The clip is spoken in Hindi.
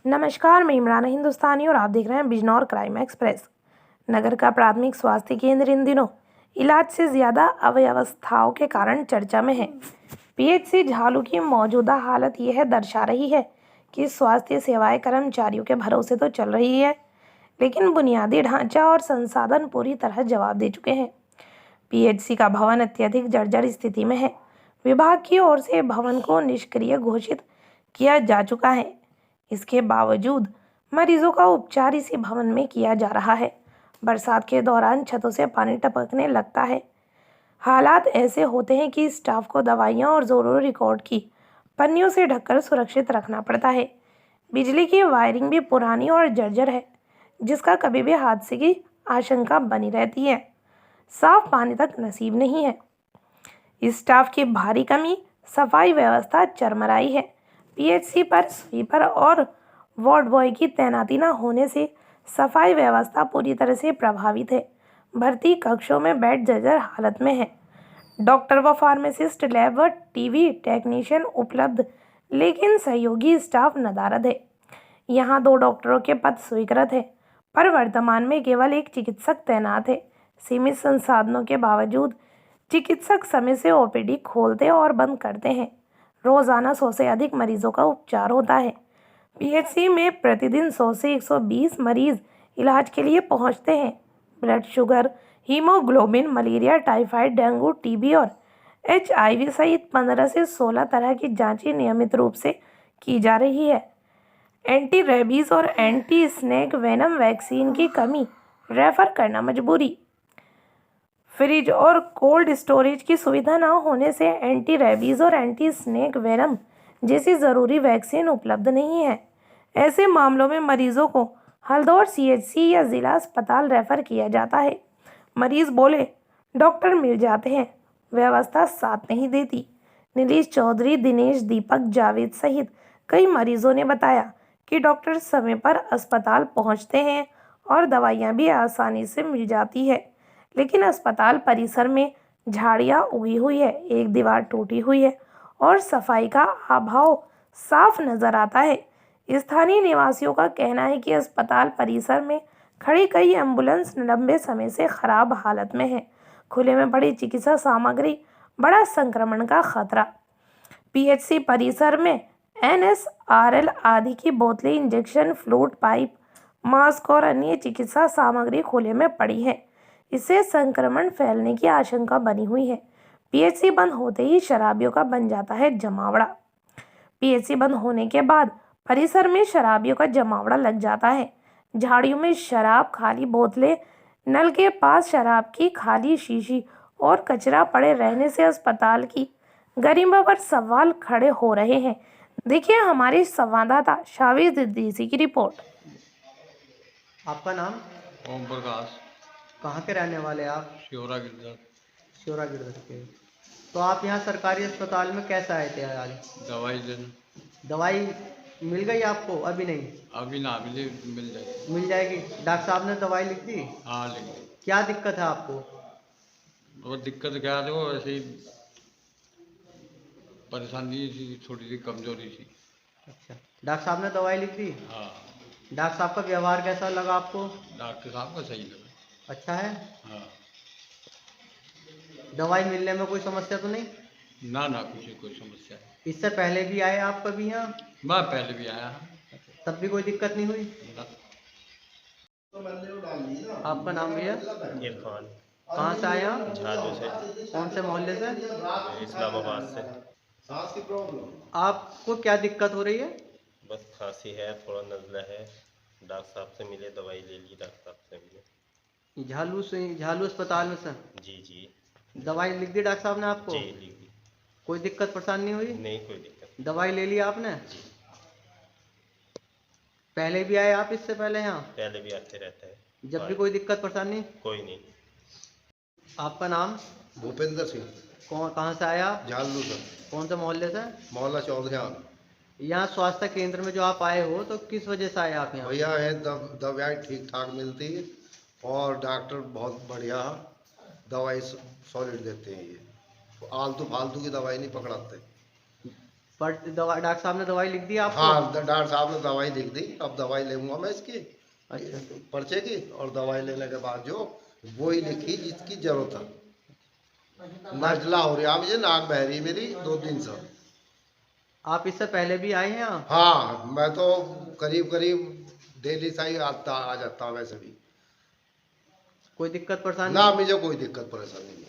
नमस्कार, मैं इमरान हिंदुस्तानी और आप देख रहे हैं बिजनौर क्राइम एक्सप्रेस। नगर का प्राथमिक स्वास्थ्य केंद्र इन दिनों इलाज से ज़्यादा अव्यवस्थाओं के कारण चर्चा में है। पीएचसी झालू की मौजूदा हालत यह दर्शा रही है कि स्वास्थ्य सेवाएं कर्मचारियों के भरोसे तो चल रही है, लेकिन बुनियादी ढांचा और संसाधन पूरी तरह जवाब दे चुके हैं। पीएचसी का भवन अत्यधिक जर्जर स्थिति में है। विभाग की ओर से भवन को निष्क्रिय घोषित किया जा चुका है। इसके बावजूद मरीजों का उपचार इसी भवन में किया जा रहा है। बरसात के दौरान छतों से पानी टपकने लगता है। हालात ऐसे होते हैं कि स्टाफ को दवाइयां और ज़रूरी रिकॉर्ड की पन्नियों से ढककर सुरक्षित रखना पड़ता है। बिजली की वायरिंग भी पुरानी और जर्जर है, जिसका कभी भी हादसे की आशंका बनी रहती है। साफ पानी तक नसीब नहीं है। स्टाफ की भारी कमी, सफाई व्यवस्था चरमराई है। पीएचसी पर स्वीपर और वार्ड बॉय की तैनाती न होने से सफाई व्यवस्था पूरी तरह से प्रभावित है। भर्ती कक्षों में बेड जर्जर हालत में है। डॉक्टर व फार्मासिस्ट, लैब व टीवी टेक्नीशियन उपलब्ध, लेकिन सहयोगी स्टाफ नदारद है। यहाँ 2 डॉक्टरों के पद स्वीकृत है, पर वर्तमान में केवल एक चिकित्सक तैनात है। सीमित संसाधनों के बावजूद चिकित्सक समय से ओपीडी खोलते और बंद करते हैं। रोजाना 100 से अधिक मरीजों का उपचार होता है। पीएचसी में प्रतिदिन 100 से 120 मरीज इलाज के लिए पहुंचते हैं। Blood sugar, haemoglobin, malaria, typhoid, dengue, TB और एचआईवी सहित 15 से 16 तरह की जांचें नियमित रूप से की जा रही है। एंटी रेबीज और एंटी स्नेक वेनम वैक्सीन की कमी, रेफर करना मजबूरी। फ्रिज और कोल्ड स्टोरेज की सुविधा न होने से एंटी रेबीज और एंटी स्नेक वेनम जैसी ज़रूरी वैक्सीन उपलब्ध नहीं है। ऐसे मामलों में मरीजों को हल्द्वार सीएचसी या ज़िला अस्पताल रेफर किया जाता है। मरीज बोले, डॉक्टर मिल जाते हैं, व्यवस्था साथ नहीं देती। नीलेश चौधरी, दिनेश, दीपक, जावेद सहित कई मरीजों ने बताया कि डॉक्टर समय पर अस्पताल पहुंचते हैं और दवाइयां भी आसानी से मिल जाती है, लेकिन अस्पताल परिसर में झाड़ियां उगी हुई है, एक दीवार टूटी हुई है और सफाई का अभाव साफ नजर आता है। स्थानीय निवासियों का कहना है कि अस्पताल परिसर में खड़ी कई एम्बुलेंस लंबे समय से खराब हालत में है। खुले में पड़ी चिकित्सा सामग्री, बड़ा संक्रमण का खतरा। पीएचसी परिसर में एनएसआरएल आदि की बोतलें, इंजेक्शन, फ्लूइड पाइप, मास्क और अन्य चिकित्सा सामग्री खुले में पड़ी है। इससे संक्रमण फैलने की आशंका बनी हुई है। पीएचसी बंद होते ही शराबियों का बन जाता है जमावड़ा। पीएचसी बंद होने के बाद परिसर में शराबियों का जमावड़ा लग जाता है। झाड़ियों में शराब, खाली बोतलें, नल के पास शराब की खाली शीशी और कचरा पड़े रहने से अस्पताल की गरिमा पर सवाल खड़े हो रहे हैं। देखिए हमारे संवाददाता शाविज सिद्दीकी की रिपोर्ट। आपका नाम? ओम प्रकाश। कहाँ के रहने वाले आप? श्योरा गिरधर। श्योरा गिरधर के। तो आप यहाँ सरकारी अस्पताल में कैसे आए थे आज? दवाई लेने। दवाई मिल गई आपको? अभी नहीं? अभी ना मिले, मिल जाएगी। मिल जाएगी। डॉक्टर साहब ने दवाई लिख दी? हाँ लिख दी। क्या दिक्कत है आपको? वो दिक्कत क्या है, वो ऐसे ही परेशानी थी, थोड़ी सी कमजोरी थी। अच्छा, डॉक्टर साहब ने दवाई लिख दी? हाँ। डॉक्टर साहब का व्यवहार कैसा लगा आपको? डॉक्टर साहब का सही लगा। अच्छा है? हाँ। दवाई मिलने में कोई समस्या तो नहीं? ना ना, कोई समस्या नहीं। इससे पहले भी आए आप कभी यहाँ? मैं पहले भी आया। तब भी कोई दिक्कत नहीं हुई? ना। आपका नाम भैया? इरफान। कहाँ से आए आप? झालू से। कौन से मोहल्ले से? इस्लामाबाद से। आपको क्या दिक्कत हो रही है? बस खांसी है, थोड़ा नज़ला है। डॉक्टर साहब से मिले, दवाई ले ली, डॉक्टर साहब से मिले। झालू से? झालू अस्पताल में से? जी जी। दवाई लिख दी डॉक्टर साहब ने आपको? जी लिख दी। कोई दिक्कत परेशानी नहीं हुई? नहीं कोई दिक्कत। दवाई ले ली आपने? जी। पहले भी आए आप इससे पहले यहाँ? पहले भी आते रहता है। जब भी कोई दिक्कत परेशानी? कोई नहीं। आपका नाम? भूपेंद्र सिंह। कहाँ से आए आप? झालू से। कौन से मोहल्ले से? मोहल्ला चौधरी। यहाँ स्वास्थ्य केंद्र में जो आप आए हो, तो किस वजह से आए आप यहाँ? भैया है, दवाई ठीक ठाक मिलती है और डॉक्टर बहुत बढ़िया दवाई सॉलिड देते हैं। ये आलतू फालतू की दवाई नहीं पकड़ाते। पर डॉक्टर साहब ने दवाई लिख दी आपको? हाँ, डॉक्टर साहब ने दवाई लिख दी। अब दवाई लूंगा मैं इसकी अच्छा। पर्चे की, और दवाई लेने के बाद जो वो ही लिखी जिसकी जरूरत है। नजला हो रही है मुझे, नाक बह रही मेरी 2 दिन से। आप इससे पहले भी आए हैं यहाँ? हाँ, मैं तो करीब करीब डेली से ही आ जाता हूँ वैसे भी। कोई दिक्कत परेशानी? ना, मुझे कोई दिक्कत परेशानी नहीं।